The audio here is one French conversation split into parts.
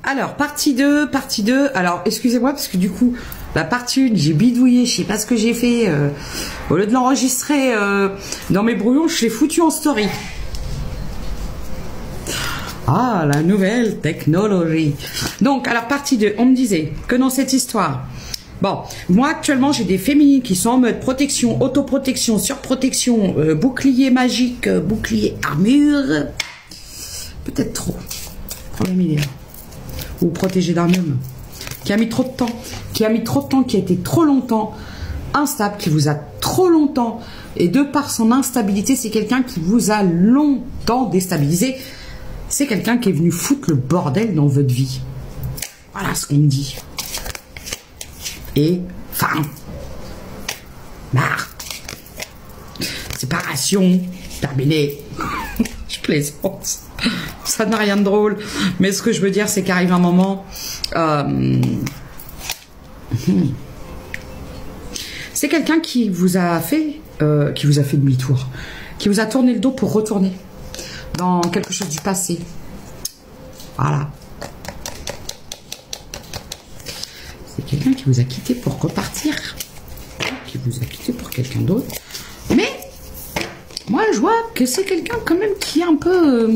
Alors, partie 2, partie 2. Alors, excusez-moi, parce que du coup, la partie 1, j'ai bidouillé, je sais pas ce que j'ai fait. Au lieu de l'enregistrer dans mes brouillons, je l'ai foutu en story. Ah, la nouvelle technologie. Donc, alors, partie 2, on me disait que dans cette histoire, bon, moi, actuellement, j'ai des féminines qui sont en mode protection, autoprotection, surprotection, bouclier magique, bouclier armure. Peut-être trop. Problème idéal. Ou protégé d'un homme qui a mis trop de temps, qui a été trop longtemps instable, qui vous a trop longtemps, et de par son instabilité, c'est quelqu'un qui vous a longtemps déstabilisé. C'est quelqu'un qui est venu foutre le bordel dans votre vie. Voilà ce qu'on me dit. Et fin. Marre. Séparation. Terminé. Je plaisante. Ça n'a rien de drôle. Mais ce que je veux dire, c'est qu'arrive un moment... c'est quelqu'un qui vous a fait demi-tour. Qui vous a tourné le dos pour retourner dans quelque chose du passé. Voilà. C'est quelqu'un qui vous a quitté pour repartir. Qui vous a quitté pour quelqu'un d'autre. Mais... moi, je vois que c'est quelqu'un quand même qui est un peu...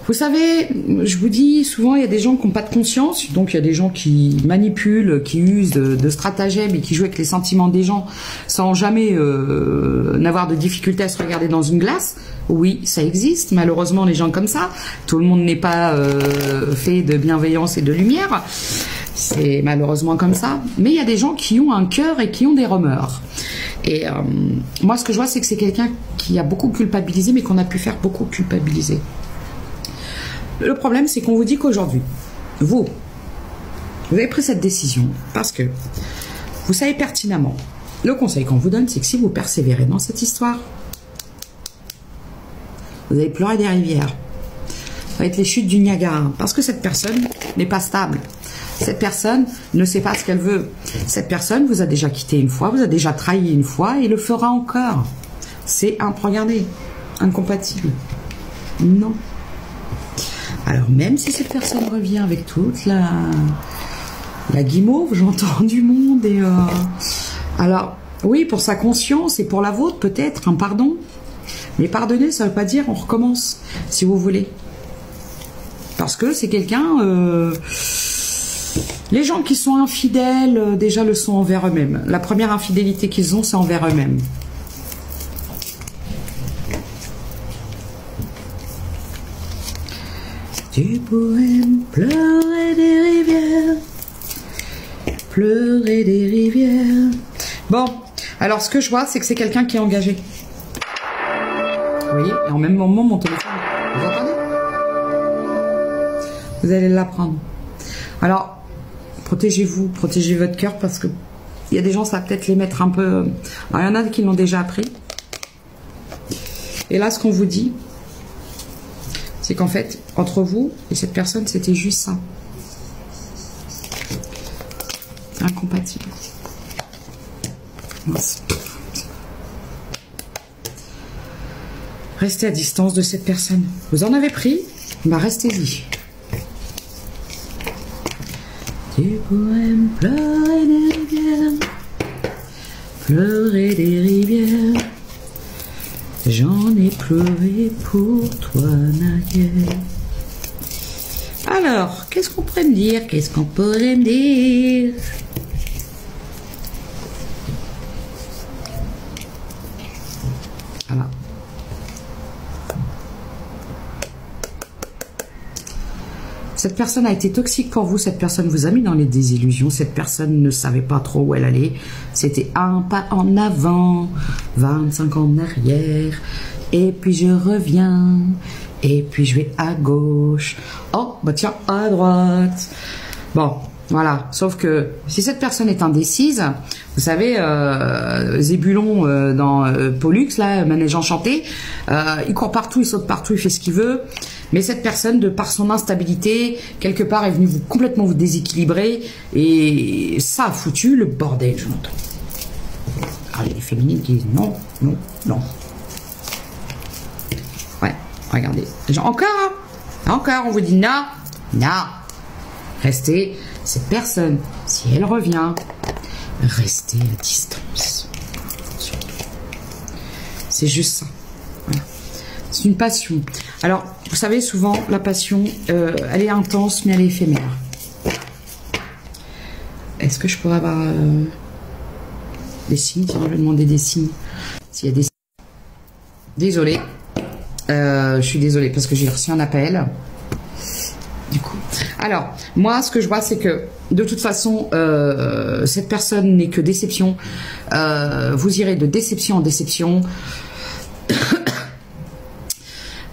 Vous savez, je vous dis, souvent, il y a des gens qui n'ont pas de conscience. Donc, il y a des gens qui manipulent, qui usent de stratagèmes et qui jouent avec les sentiments des gens sans jamais n'avoir de difficulté à se regarder dans une glace. Oui, ça existe. Malheureusement, les gens comme ça, tout le monde n'est pas fait de bienveillance et de lumière. C'est malheureusement comme ça. Mais il y a des gens qui ont un cœur et qui ont des remords. Et moi, ce que je vois, c'est que c'est quelqu'un qui a beaucoup culpabilisé, mais qu'on a pu faire beaucoup culpabiliser. Le problème, c'est qu'on vous dit qu'aujourd'hui, vous avez pris cette décision parce que vous savez pertinemment, le conseil qu'on vous donne, c'est que si vous persévérez dans cette histoire, vous allez pleurer des rivières. Ça va être les chutes du Niagara, parce que cette personne n'est pas stable. Cette personne ne sait pas ce qu'elle veut. Cette personne vous a déjà quitté une fois, vous a déjà trahi une fois et le fera encore. C'est regardez, incompatible. Non. Alors même si cette personne revient avec toute la guimauve, j'entends du monde et alors oui, pour sa conscience et pour la vôtre peut-être un pardon. Mais pardonner, ça ne veut pas dire on recommence, si vous voulez. Parce que c'est quelqu'un... les gens qui sont infidèles, déjà le sont envers eux-mêmes. La première infidélité qu'ils ont, c'est envers eux-mêmes. Tu pourrais pleurer des rivières, pleurer des rivières. Bon, alors ce que je vois, c'est que c'est quelqu'un qui est engagé. Vous voyez, et en même moment, mon téléphone, vous entendez? Vous allez l'apprendre. Alors, protégez-vous, protégez votre cœur parce que il y a des gens, ça va peut-être les mettre un peu... Alors, il y en a qui l'ont déjà appris. Et là, ce qu'on vous dit, c'est qu'en fait, entre vous et cette personne, c'était juste ça. Incompatible. Mince. Restez à distance de cette personne. Vous en avez pris? Bah, restez-y. Tu pourrais me pleurer des rivières, pleurer des rivières. J'en ai pleuré pour toi naguère. Alors, qu'est-ce qu'on pourrait me dire? Qu'est-ce qu'on pourrait me dire? Voilà. Cette personne a été toxique pour vous, cette personne vous a mis dans les désillusions, cette personne ne savait pas trop où elle allait, c'était un pas en avant, 25 ans en arrière, et puis je reviens, et puis je vais à gauche, oh bah tiens, à droite. Bon, voilà, sauf que si cette personne est indécise, vous savez, Zébulon dans Pollux, là, Manège Enchanté, il court partout, il saute partout, il fait ce qu'il veut. Mais cette personne, de par son instabilité, quelque part est venue complètement vous déséquilibrer et ça a foutu le bordel, je l'entends. Alors il y a les féminines qui disent non, non, non. Ouais, regardez. Encore, hein. Encore, on vous dit non, non. Restez, cette personne, si elle revient, restez à distance. C'est juste ça. Voilà. C'est une passion. Alors, vous savez, souvent, la passion, elle est intense, mais elle est éphémère. Est-ce que je pourrais avoir des signes? Sinon, je vais demander des signes. S'il y a des signes. Désolée. Je suis désolée parce que j'ai reçu un appel. Du coup. Alors, moi, ce que je vois, c'est que de toute façon, cette personne n'est que déception. Vous irez de déception en déception.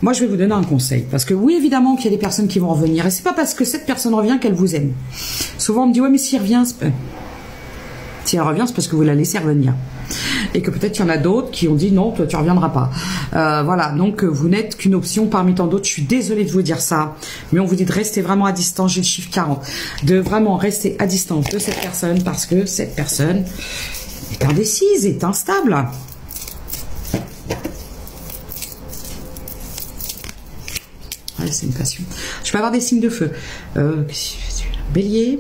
Moi, je vais vous donner un conseil. Parce que oui, évidemment qu'il y a des personnes qui vont revenir. Et c'est pas parce que cette personne revient qu'elle vous aime. Souvent, on me dit, ouais, mais s'il revient, si elle revient, c'est parce que vous la laissez revenir. Et que peut-être il y en a d'autres qui ont dit, non, toi, tu reviendras pas. Voilà, donc vous n'êtes qu'une option parmi tant d'autres. Je suis désolée de vous dire ça. Mais on vous dit de rester vraiment à distance. J'ai le chiffre 40. De vraiment rester à distance de cette personne parce que cette personne est indécise, est instable. Ouais, c'est une passion. Je peux avoir des signes de feu. Bélier.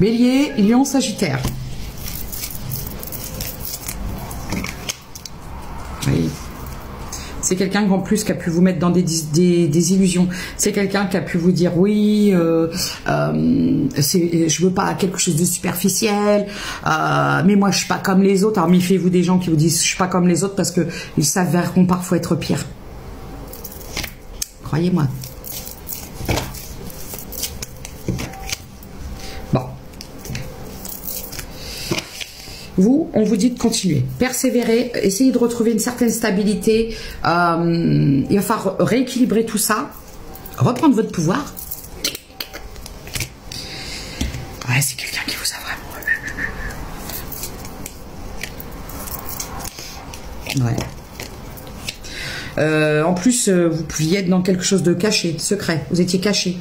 Bélier, Lion, Sagittaire. Oui. C'est quelqu'un qu'en plus qui a pu vous mettre dans des illusions. C'est quelqu'un qui a pu vous dire oui, je veux pas quelque chose de superficiel, mais moi je suis pas comme les autres. Alors méfiez-vous des gens qui vous disent je suis pas comme les autres parce que ils s'avèreront parfois être pires. Croyez-moi. Bon. Vous, on vous dit de continuer. Persévérer, essayez de retrouver une certaine stabilité. Il va falloir rééquilibrer tout ça. Reprendre votre pouvoir. Ouais, c'est quelqu'un qui vous a vraiment... Ouais. En plus, vous pouviez être dans quelque chose de caché, de secret. Vous étiez caché.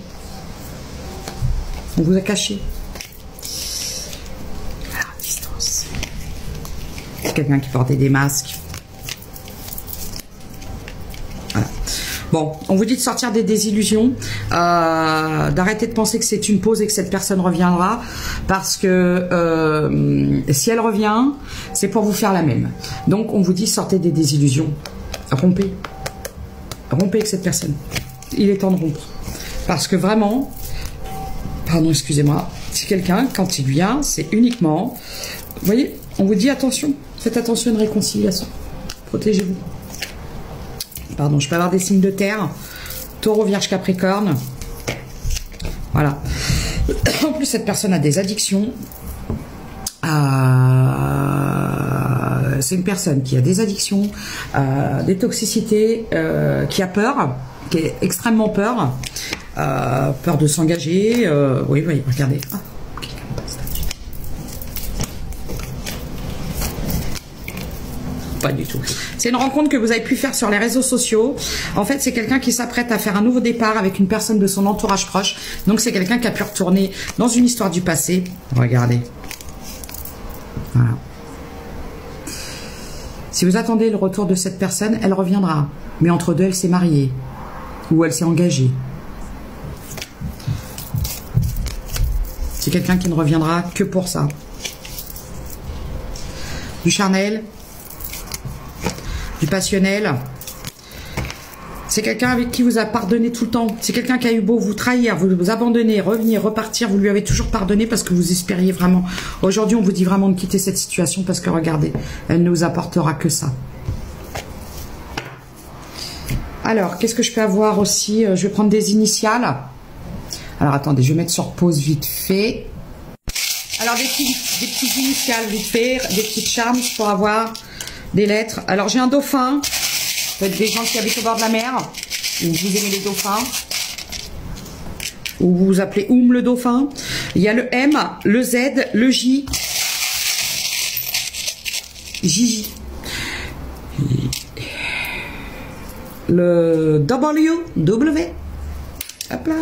On vous a caché. Voilà, à distance. C'est quelqu'un qui portait des masques. Voilà. Bon, on vous dit de sortir des désillusions, d'arrêter de penser que c'est une pause et que cette personne reviendra, parce que si elle revient, c'est pour vous faire la même. Donc, on vous dit sortez des désillusions. Rompez. Rompez avec cette personne. Il est temps de rompre. Parce que vraiment, pardon, excusez-moi, c'est quelqu'un, quand il vient, c'est uniquement, vous voyez, on vous dit attention, faites attention à une réconciliation. Protégez-vous. Pardon, je peux avoir des signes de terre. Taureau, Vierge, Capricorne. Voilà. En plus, cette personne a des addictions. C'est une personne qui a des addictions, des toxicités, qui a peur, qui a extrêmement peur, peur de s'engager. Oui, oui, regardez. Ah, pas du tout. C'est une rencontre que vous avez pu faire sur les réseaux sociaux. En fait, c'est quelqu'un qui s'apprête à faire un nouveau départ avec une personne de son entourage proche. Donc, c'est quelqu'un qui a pu retourner dans une histoire du passé. Regardez. Voilà. Si vous attendez le retour de cette personne, elle reviendra. Mais entre deux, elle s'est mariée. Ou elle s'est engagée. C'est quelqu'un qui ne reviendra que pour ça. Du charnel. Du passionnel. C'est quelqu'un avec qui vous a pardonné tout le temps. C'est quelqu'un qui a eu beau vous trahir, vous abandonner, revenir, repartir. Vous lui avez toujours pardonné parce que vous espériez vraiment. Aujourd'hui, on vous dit vraiment de quitter cette situation parce que regardez, elle ne vous apportera que ça. Alors, qu'est-ce que je peux avoir aussi? Je vais prendre des initiales. Alors, attendez, je vais mettre sur pause vite fait. Alors, des petites initiales vite fait, des petites charmes pour avoir des lettres. Alors, j'ai un dauphin. Peut-être des gens qui habitent au bord de la mer, ou vous aimez les dauphins, ou vous vous appelez le dauphin. Il y a le M, le Z, le J, le W. Hop là.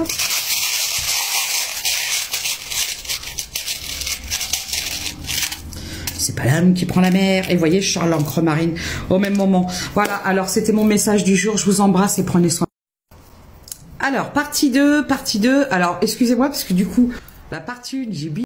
C'est pas l'âme qui prend la mer. Et vous voyez, je sors l'encre marine au même moment. Voilà, alors c'était mon message du jour. Je vous embrasse et prenez soin. Alors, partie 2. Alors, excusez-moi parce que du coup, la partie 1, j'ai